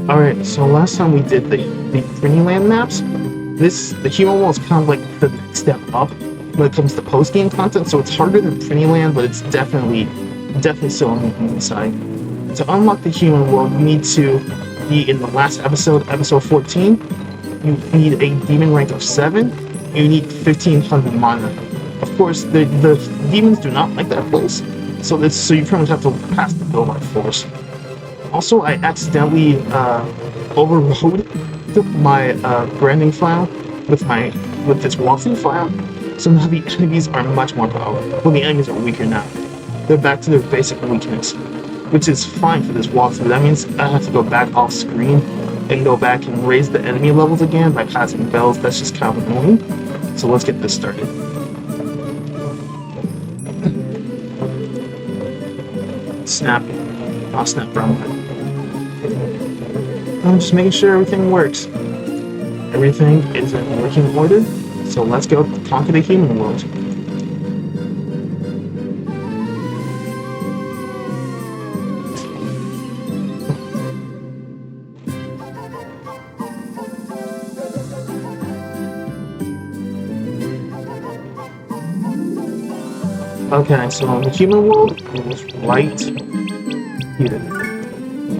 Alright, so last time we did the Prinny Land maps, the human world is kind of like the next step up when it comes to post-game content, so it's harder than Prinny Land, but it's definitely still on the easy side. To unlock the human world, you need to be in the last episode, episode 14. You need a demon rank of 7. You need 1500 mana. Of course, the demons do not like that place, so you pretty much have to pass the bill by force. Also, I accidentally overrode my branding file with this walkthrough file, so now the enemies are much more powerful. Well, the enemies are weaker now. They're back to their basic weakness, which is fine for this walkthrough. That means I have to go back off screen and go back and raise the enemy levels again by passing bells. That's just kind of annoying. So let's get this started. Snap. I'll snap from it. I'm just making sure everything works. Everything is in working order, so let's go conquer the human world. Okay, so the human world is right here.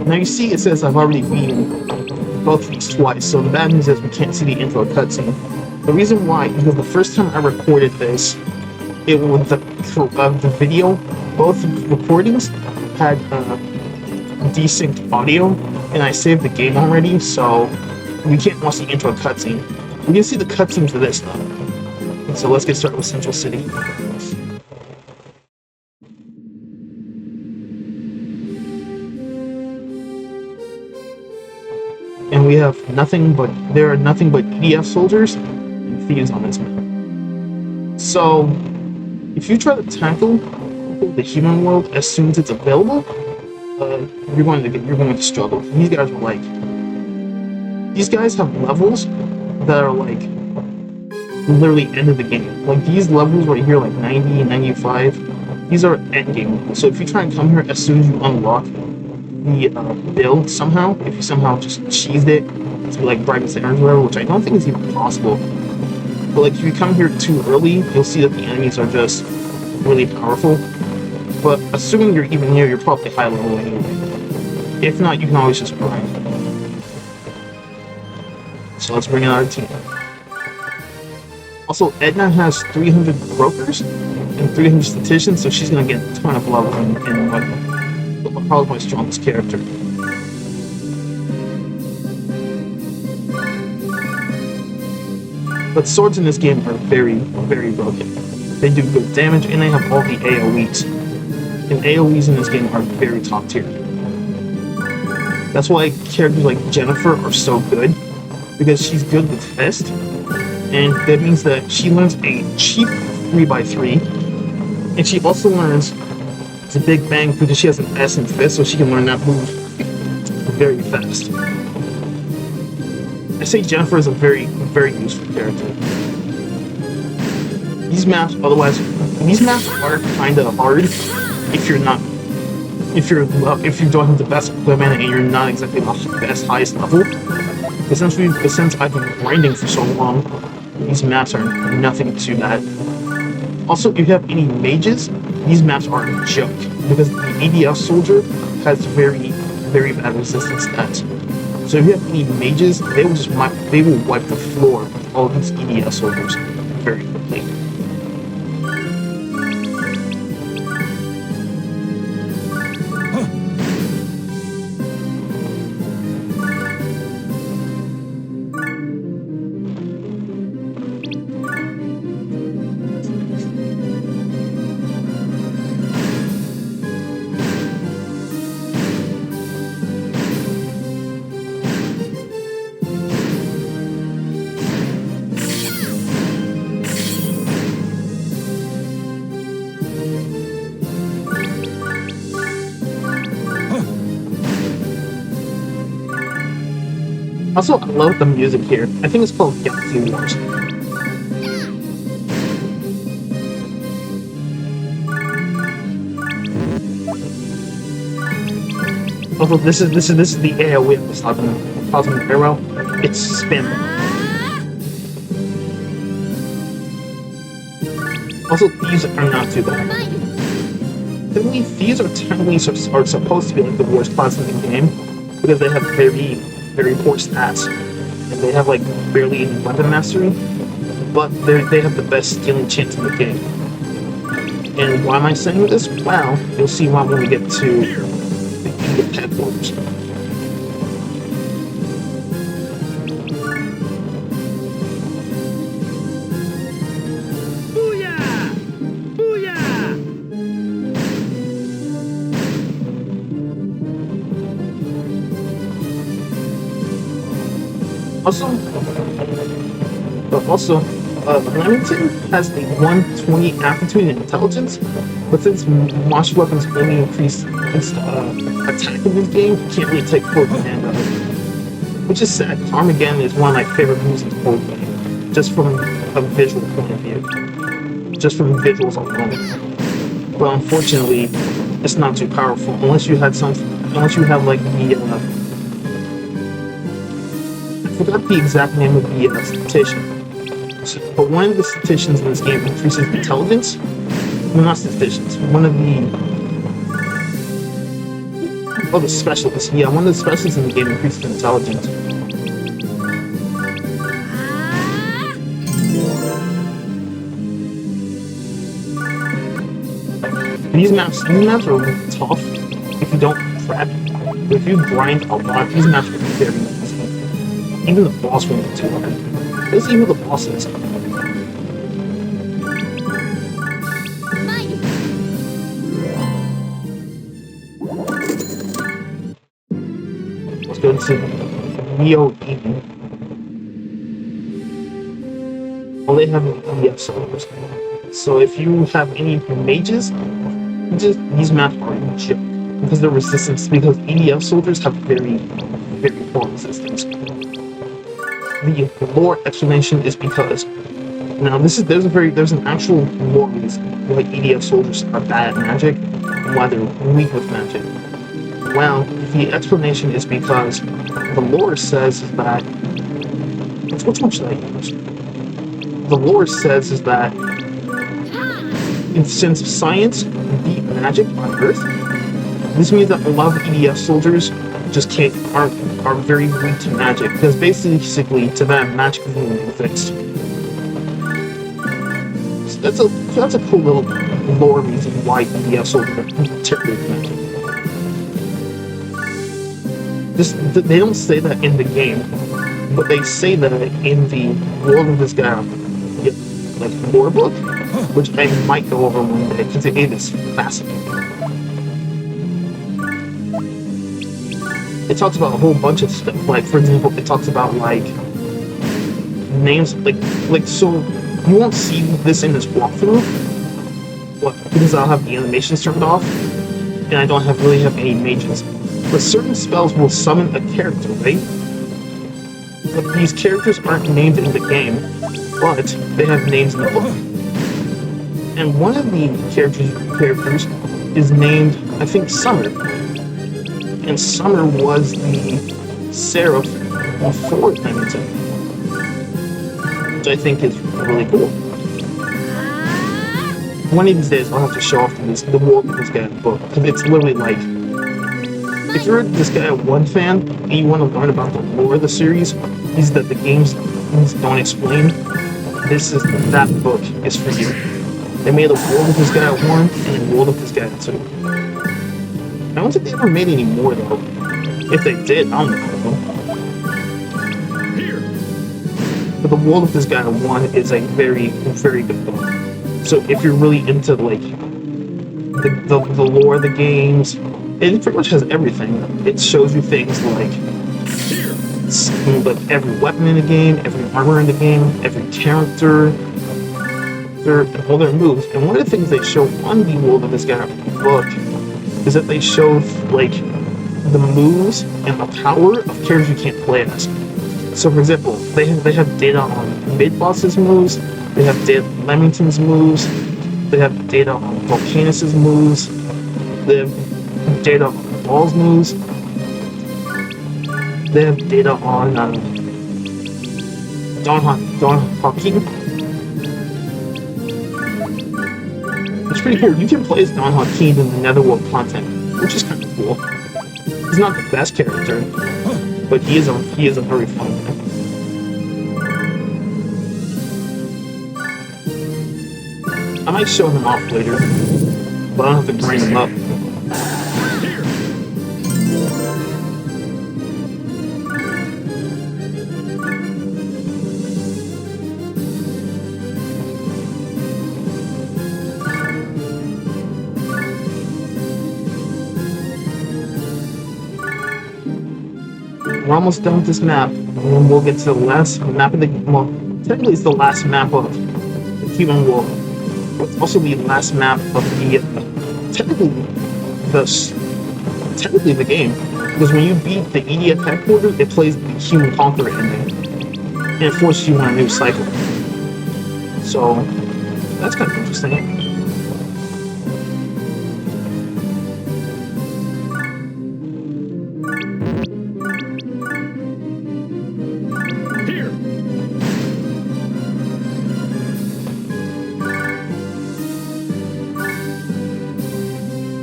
Now you see it says I've already beaten both of these twice, so the bad news is we can't see the intro cutscene. The reason why is because the first time I recorded this, it was the video, both recordings had desynced audio, and I saved the game already, so we can't watch the intro cutscene. We can see the cutscene to this though. So let's get started with Central City. And we have there are nothing but EDF soldiers and thieves on this map. So, if you try to tackle the human world as soon as it's available, you're going to struggle. These guys have levels that are like literally end of the game. Like these levels right here, like 90 and 95, these are end game levels. So if you try and come here as soon as you unlock the build somehow, if you somehow just cheesed it to like brightness errors or whatever, which I don't think is even possible. But like if you come here too early, you'll see that the enemies are just really powerful. But assuming you're even here, you're probably high level anyway. If not, you can always just grind. So let's bring in our team. Also, Edna has 300 brokers and 300 statisticians, so she's gonna get a ton of levels in probably my strongest character. But swords in this game are very, very broken. They do good damage and they have all the AoEs. And AoEs in this game are very top tier. That's why characters like Jennifer are so good, because she's good with Fist, and that means that she learns a cheap 3x3, and she also learns the Big Bang because she has an S in Fist, so she can learn that move very fast. I say Jennifer is a very, very useful character. These maps are kind of hard if you don't have the best equipment and you're not exactly the best highest level. But since I've been grinding for so long, these maps are nothing too bad. Also, if you have any mages, these maps are a joke, because the EDF soldier has very, very bad resistance stats. So if you have any mages, they will wipe the floor with all these EDF soldiers very quickly. Also, I love the music here. I think it's called Galaxy Wars. Although this is the AoE I was talking about. Cosmic Arrow. It's spin. Also, thieves are not too bad. Typically, thieves are supposed to be like the worst class in the game because they have very poor stats and they have like barely any weapon mastery. But they have the best stealing chance in the game. And why am I saying this? Well, you'll see why when we get to the headquarters. Also, Lamington has a 120 aptitude and intelligence, but since launch weapons only increase attack in this game, you can't really take full command of it. Which is sad. Armageddon is one of my favorite moves in the whole game, just from a visual point of view. Just from visuals alone. But unfortunately, it's not too powerful unless you have like the I forgot the exact name of the statistician. But one of the statisticians in this game increases intelligence. Well, not statisticians. One of the specialists. Yeah, one of the specialists in the game increases intelligence. These maps are tough if you don't prep. But if you grind a lot, these maps are very easy. Even the boss won't be too hard. There's even the bosses. Let's go into Neo Eden. Well, they have EDF soldiers. So if you have any mages, these maps are a joke. Because they're resistance, because EDF soldiers have very poor resistance. The lore explanation is because now there's an actual lore reason why EDF soldiers are bad at magic and why they're weak with magic. Well, the explanation is because the lore says that which one should I use? The lore says is that since science beat magic on Earth, this means that a lot of EDF soldiers just are very weak to magic, because basically to them magic doesn't exist. So that's a cool little lore reason why EDF soldiers are terribly magic. They don't say that in the game, but they say that in the World of Disgaea like lore book, which I might go over one day because it is fascinating. It talks about a whole bunch of stuff, like for example, it talks about like names, like so you won't see this in this walkthrough, because I'll have the animations turned off, and I don't really have any mages. But certain spells will summon a character, right? But these characters aren't named in the game, but they have names in the book. And one of the characters is named, I think, Summer. And Summer was the Seraph before Lamington, which I think is really cool. One of these days I'll have to show off the World of Disgaea book, because it's literally like, if you're a Disgaea 1 fan and you want to learn about the lore of the series, these that the games don't explain, that book is for you. They made a World of Disgaea 1 and a World of Disgaea 2. I don't think they ever made any more though. If they did, I don't know. But the World of Disgaea 1 is a very good book. So if you're really into like the lore of the games, it pretty much has everything. It shows you things like every weapon in the game, every armor in the game, every character, all their moves. And one of the things they show on the World of Disgaea book is that they show like the moves and the power of characters you can't play as. So for example, they have data on mid-bosses moves, they have data on Lamington's moves, they have data on Volcanus' moves, they have data on Ball's moves, They have data on Don Joaquin. It's pretty cool. You can play as Don Joaquin in the Netherworld content, which is kind of cool. He's not the best character, but he is a very fun one. I might show him off later, but I don't have to bring him up. We're almost done with this map, and then we'll get to the last map of the... Well, technically it's the last map of the Human World. It's also the last map of the... Technically the game. Because when you beat the EDF headquarters, it plays the Human Conqueror ending. And it forces you on a new cycle. So, that's kind of interesting.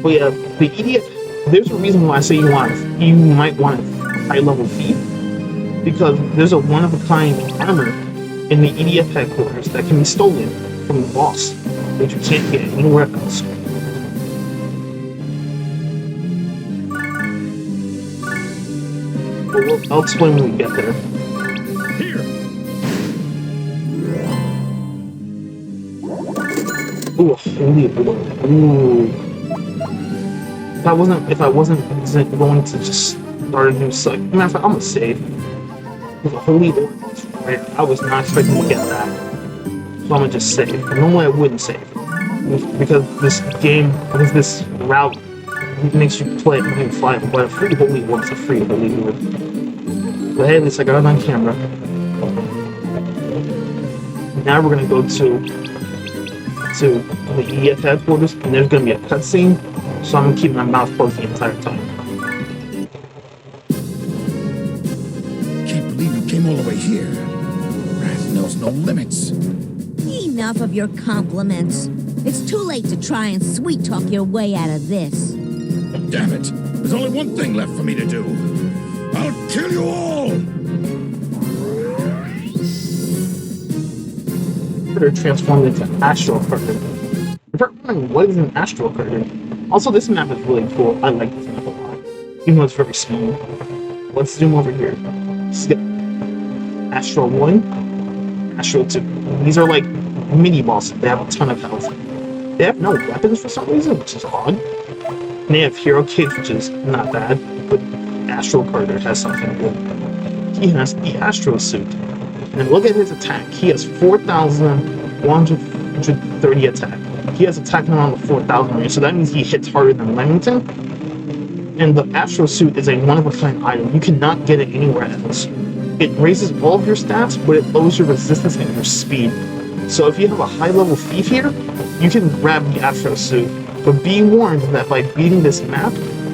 But yeah, the EDF, there's a reason why I say you might want a high-level thief, because there's a one-of-a-kind armor in the EDF headquarters that can be stolen from the boss, that you can't get anywhere else. But I'll explain when we get there. Ooh, holy boy. Ooh. If I wasn't going to just start a new cycle, matter of fact, I'm gonna save. With a holy order, right? I was not expecting to get that, so I'm gonna just save. Normally I wouldn't save, because this route makes you play it when you fly. But a free holy order is a free holy order. But hey, at least I got it on camera. Now we're gonna go to the EF headquarters, and there's gonna be a cutscene. So I'm gonna keep my mouth closed the entire time. Can't believe you came all the way here. Wrath knows no limits. Enough of your compliments. It's too late to try and sweet talk your way out of this. Damn it! There's only one thing left for me to do. I'll kill you all! They're transformed into Astro Curtain. If you're wondering what is an Astro Curtain, also this map is really cool. I like this map a lot, even though it's very small. Let's zoom over here. Skip Astro 1, Astro 2. These are like mini bosses. They have a ton of health. They have no weapons for some reason, which is odd. And they have Hero Kids, which is not bad, but Astro Carter has something good. He has the Astro Suit. And look at his attack. He has 4,130 attack. He has attack around the 4,000 range, so that means he hits harder than Lemington. And the Astro Suit is a one-of-a-kind item. You cannot get it anywhere else. It raises all of your stats, but it lowers your resistance and your speed. So if you have a high-level thief here, you can grab the Astro Suit. But be warned that by beating this map,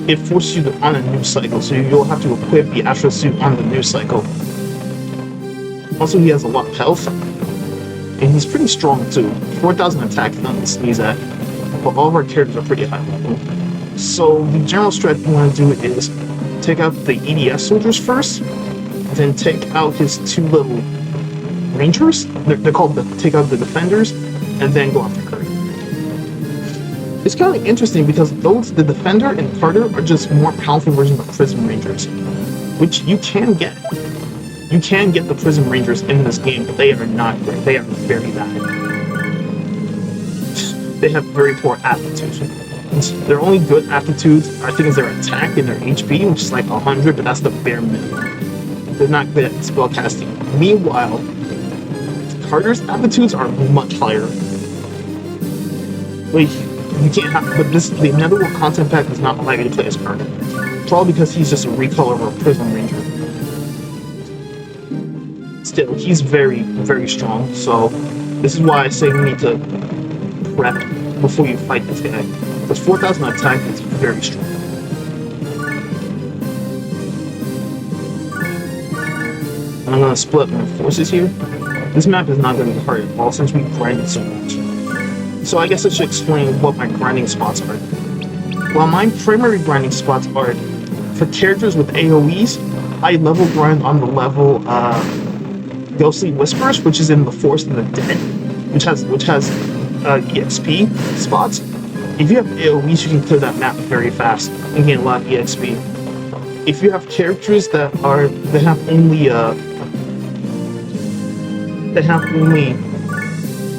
it forces you on a new cycle, so you'll have to equip the Astro Suit on the new cycle. Also, he has a lot of health, and he's pretty strong too. 4,000 attack, nothing to sneeze at. But all of our characters are pretty high level. So the general strat you want to do is take out the EDS soldiers first, then take out his two little rangers. They're called take out the defenders, and then go after Kurt. It's kind of interesting because the defender and Carter are just more powerful versions of Prism Rangers, which you can get. You can get the Prism Rangers in this game, but they are not great. They are very bad. They have very poor aptitudes. Their only good aptitudes, I think, is their attack and their HP, which is like 100, but that's the bare minimum. They're not good at spellcasting. Meanwhile, Carter's aptitudes are much higher. Like, you can't have, but the Netherworld content pack does not allow you to play as Carter. Probably because he's just a recolor of a Prism Ranger. Still, he's very, very strong, so this is why I say you need to prep before you fight this guy. Because 4,000 attack is very strong. and I'm gonna split my forces here. This map is not gonna be hard at all since we grinded so much. So I guess I should explain what my grinding spots are. Well, my primary grinding spots are for characters with AoEs. I level grind on the level Ghostly Whispers, which is in the Forest of the Dead, which has EXP spots. If you have AoEs, you can clear that map very fast and gain a lot of EXP. If you have characters that have only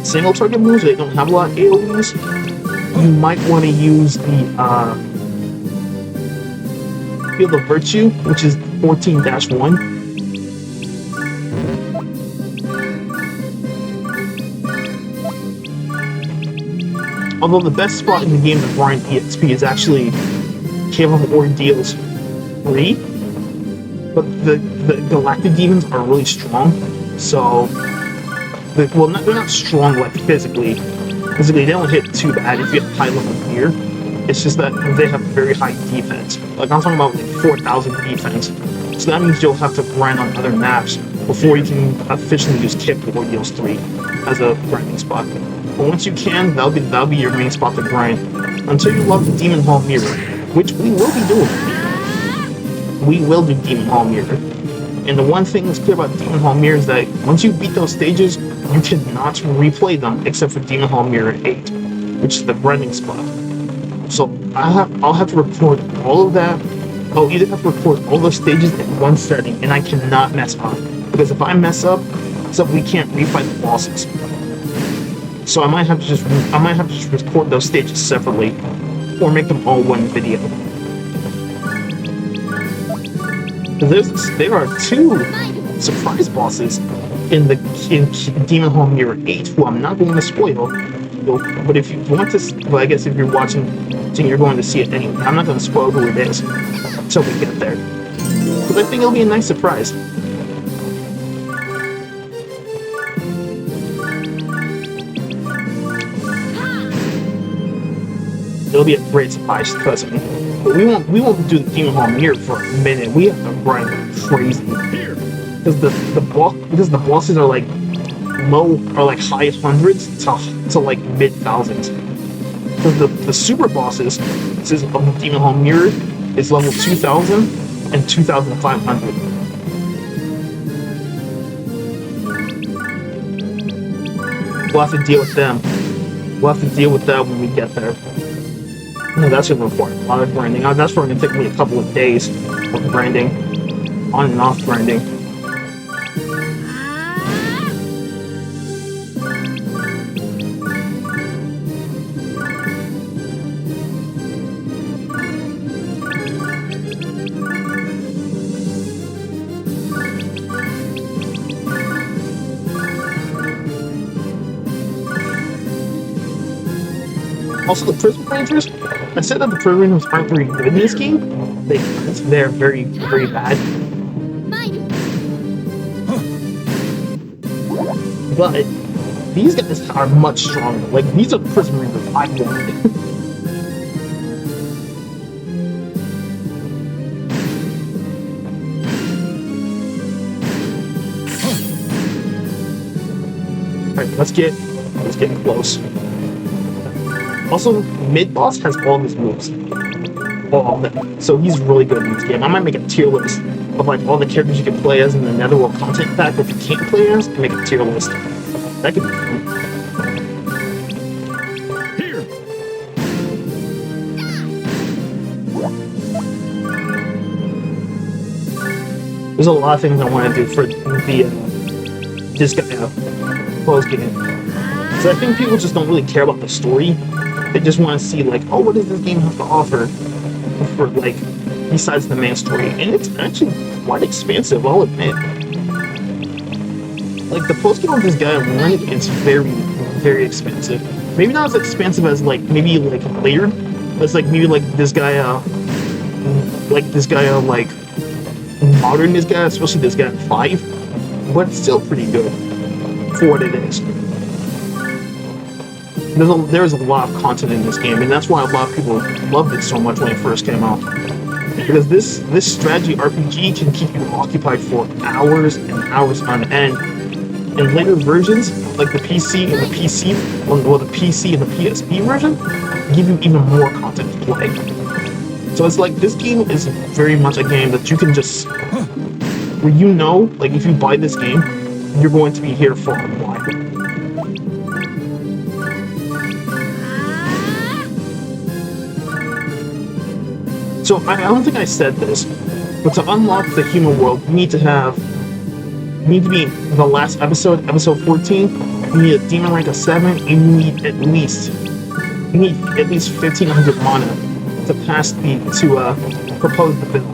single target moves, they don't have a lot of AoEs, you might want to use the Field of Virtue, which is 14-1. Although the best spot in the game to grind EXP is actually Cave of Ordeals 3, but the Galactic Demons are really strong, so they're not strong like physically. Physically, they don't hit too bad if you have high level gear. It's just that they have very high defense. Like I'm talking about like 4,000 defense. So that means you'll have to grind on other maps before you can officially use Cave of Ordeals 3 as a grinding spot. But once you can, that'll be your main spot to grind until you love the Demon Hall Mirror, which we will be doing. We will do Demon Hall Mirror. And the one thing that's clear about Demon Hall Mirror is that once you beat those stages, you cannot replay them except for Demon Hall Mirror 8, which is the grinding spot. So I'll have to record all of that. I'll either have to record all those stages in one setting, and I cannot mess up. Because if I mess up, we can't refight the bosses. So I might have to just record those stages separately, or make them all one video. There are 2 surprise bosses in Demon Hall Mirror 8, who I'm not going to spoil. But if you want to, well, I guess if you're watching, you're going to see it anyway. I'm not going to spoil who it is until we get there, because I think it'll be a nice surprise. It'll be a great surprise, trust me. But we won't do the Demon Hall Mirror for a minute. We have to grind like crazy. Because the bosses are like high hundreds to like mid thousands. Because the super bosses, this is of the Demon Hall Mirror, is level 2,000 and 2,500. We'll have to deal with them. We'll have to deal with that when we get there. No, that's going to require a lot of grinding. That's probably going to take me a couple of days of grinding. On and off grinding. Also, the Prison Rangers, I said that the Prison Rangers aren't very good in this game. They're very, very bad. But these guys are much stronger. Like, these are the Prison Rangers I wanted. Alright, let's get close. Also, mid-boss has all of his moves. All of them. So he's really good in this game. I might make a tier list of like all the characters you can play as in the Netherworld content pack that you can't play as, and make a tier list. That could be fun. Here. There's a lot of things I want to do for the Disgaea Postgame. So I think people just don't really care about the story. They just want to see, like, oh, what does this game have to offer for, like, besides the main story? And it's actually quite expansive, I'll admit. Like, the post-game of Disgaea 1 is very, very expensive. Maybe not as expensive as, like, maybe, like, layered. But it's, like, maybe, like, Disgaea, modern Disgaea, especially Disgaea 5. But it's still pretty good for what it is. There's a lot of content in this game, and that's why a lot of people loved it so much when it first came out. because this strategy RPG can keep you occupied for hours and hours on end. In later versions, like the PC and the PC, well, the PC and the PSP version, give you even more content to play. So it's like this game is very much a game that you can just, where you know, like if you buy this game, you're going to be here for a while. So I don't think I said this, but to unlock the human world, you need to be the last episode, episode 14. You need a demon rank of 7, and you need at least 1,500 mana to pass to propose the bill.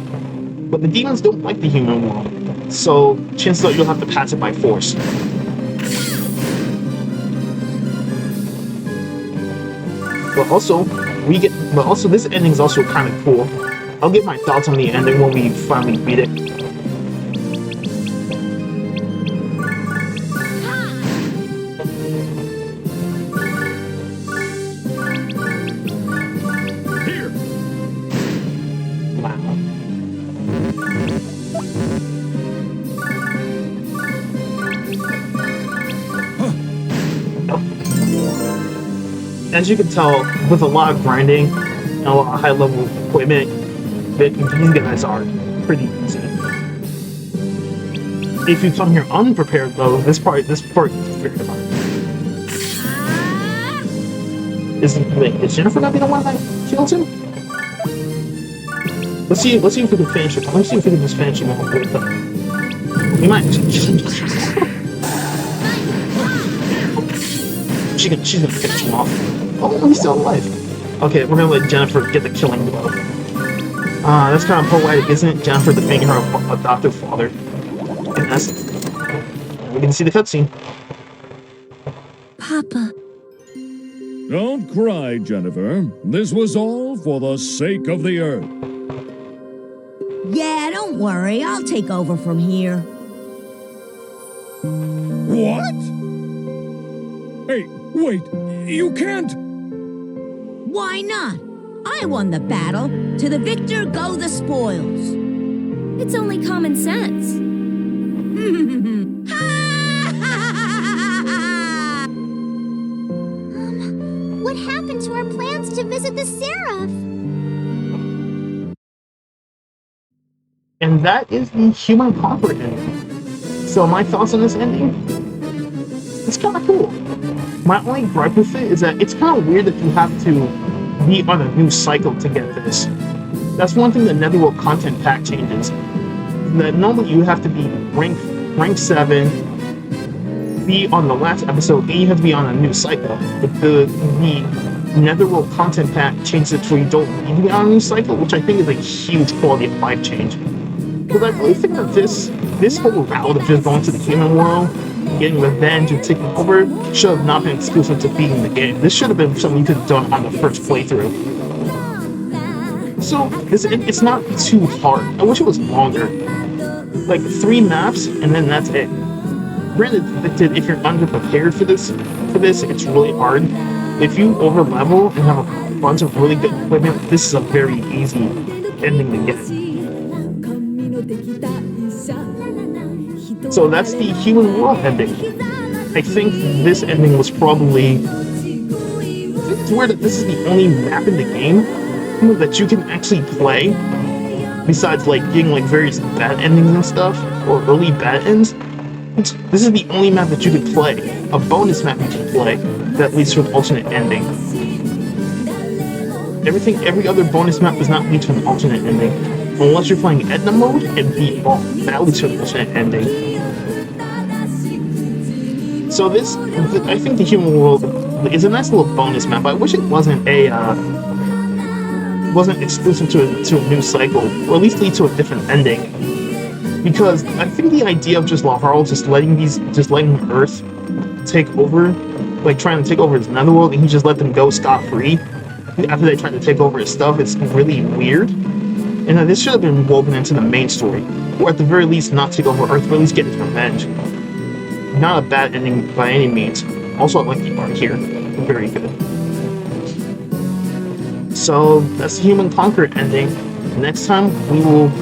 But the demons don't like the human world, so chances are you'll have to pass it by force. But also this ending is also kind of cool. I'll give my thoughts on the ending when we finally beat it. Here. Wow. As you can tell, with a lot of grinding and a lot of high-level equipment, these guys are pretty easy. If you come here unprepared, though, this part is very hard. Is Jennifer gonna be the one that kills him? Let's see if we can finish it. Let's see if we can just finish him off with them. We might. She's gonna finish him off. Oh, he's still alive. Okay, we're gonna let Jennifer get the killing blow. That's kind of poetic, isn't it? Jennifer defending her adoptive father. In essence. We can see the cutscene. Papa. Don't cry, Jennifer. This was all for the sake of the Earth. Yeah, don't worry. I'll take over from here. What? Hey, wait. You can't. Why not? I won the battle. To the victor go the spoils. It's only common sense. What happened to our plans to visit the Seraph? And that is the human conqueror ending. So my thoughts on this ending? It's kind of cool. My only gripe with it is that it's kind of weird that you have to be on a new cycle to get this. That's one thing the Netherworld content pack changes. That normally you have to be rank 7, be on the last episode, and you have to be on a new cycle. But the Netherworld content pack changes it so you don't need to be on a new cycle, which I think is a huge quality of life change. Because I really think that this whole route of just going to the human world, getting revenge and taking over, should have not been exclusive to beating the game. This should have been something you could have done on the first playthrough. So, it's not too hard. I wish it was longer. Like 3 maps, and then that's it. Granted, if you're underprepared for this, it's really hard. If you overlevel and have a bunch of really good equipment, this is a very easy ending to get. So that's the human world ending. I think this ending was probably... I swear that this is the only map in the game that you can actually play, besides like getting like various bad endings and stuff, or early bad ends. This is the only map that you could play, a bonus map you can play, that leads to an alternate ending. Every other bonus map does not lead to an alternate ending, unless you're playing Edna mode and beat all. That leads to an alternate ending. So I think the human world is a nice little bonus map. I wish it wasn't wasn't exclusive to a new cycle, or at least lead to a different ending. Because I think the idea of just Laharl just letting Earth take over, like trying to take over his netherworld, and he just let them go scot-free after they tried to take over his stuff, it's really weird. And this should have been woven into the main story, or at the very least not take over Earth, but at least get his revenge. Not a bad ending by any means. Also, I like the art here. Very good. So, that's the Human Conqueror ending. Next time,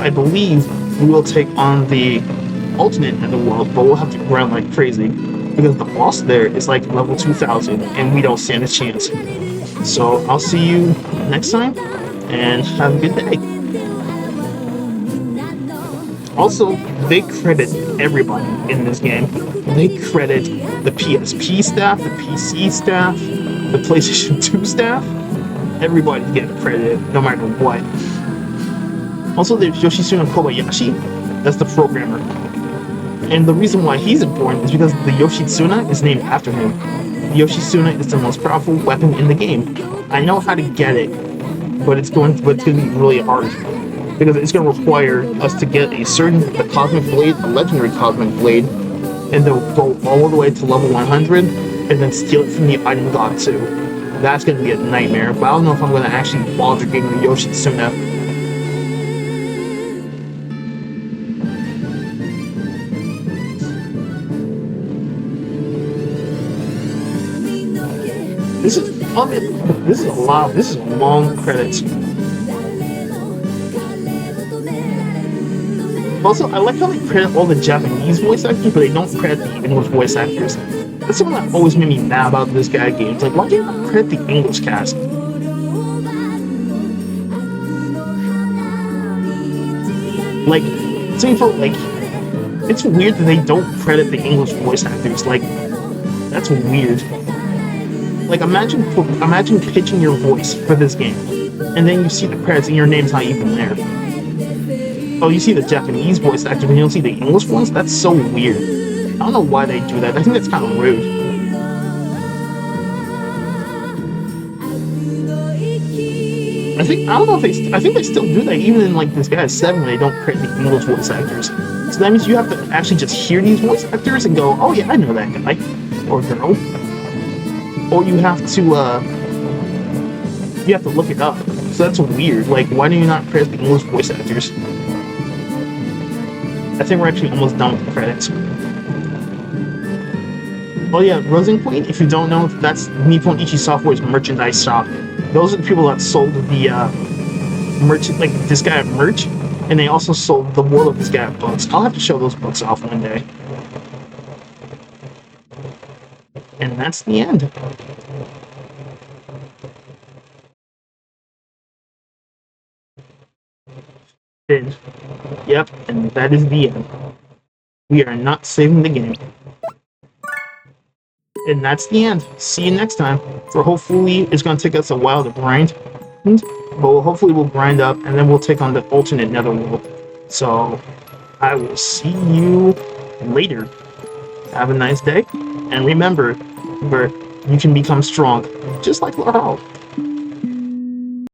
I believe, we will take on the alternate netherworld, but we'll have to grind like crazy because the boss there is like level 2000 and we don't stand a chance. So I'll see you next time and have a good day. Also, they credit everybody in this game. They credit the PSP staff, the PC staff, the PlayStation 2 staff. Everybody's getting credited, no matter what. Also, there's Yoshitsuna Kobayashi. That's the programmer. And the reason why he's important is because the Yoshitsuna is named after him. Yoshitsuna is the most powerful weapon in the game. I know how to get it, but it's going to be really hard. Because it's going to require us to get a Cosmic Blade, a legendary Cosmic Blade, and then go all the way to level 100, and then steal it from the Item God too. That's going to be a nightmare, but I don't know if I'm going to actually bother getting the Yoshitsuna. This is long credits. Also, I like how they credit all the Japanese voice actors, but they don't credit the English voice actors. That's something that always made me mad about this guy game. It's like, why do you not credit the English cast? Like, it's weird that they don't credit the English voice actors. Like, that's weird. Like, imagine pitching your voice for this game, and then you see the credits and your name's not even there. Oh, you see the Japanese voice actors and you don't see the English ones? That's so weird. I don't know why they do that. I think that's kind of rude. I think they still do that even in like Disgaea 7. They don't credit the English voice actors. So that means you have to actually just hear these voice actors and go, oh yeah, I know that guy or girl. Or you have to look it up. So that's weird. Like, why do you not credit the English voice actors? I think we're actually almost done with the credits. Oh yeah, Rosen Queen, if you don't know, that's Nippon Ichi Software's merchandise shop. Those are the people that sold the Disgaea merch, and they also sold the World of Disgaea books. I'll have to show those books off one day. And that's the end. Yep, and that is the end. We are not saving the game. And that's the end. See you next time. For hopefully, it's going to take us a while to grind. But hopefully we'll grind up, and then we'll take on the alternate netherworld. So, I will see you later. Have a nice day. And remember, you can become strong, just like Laurel.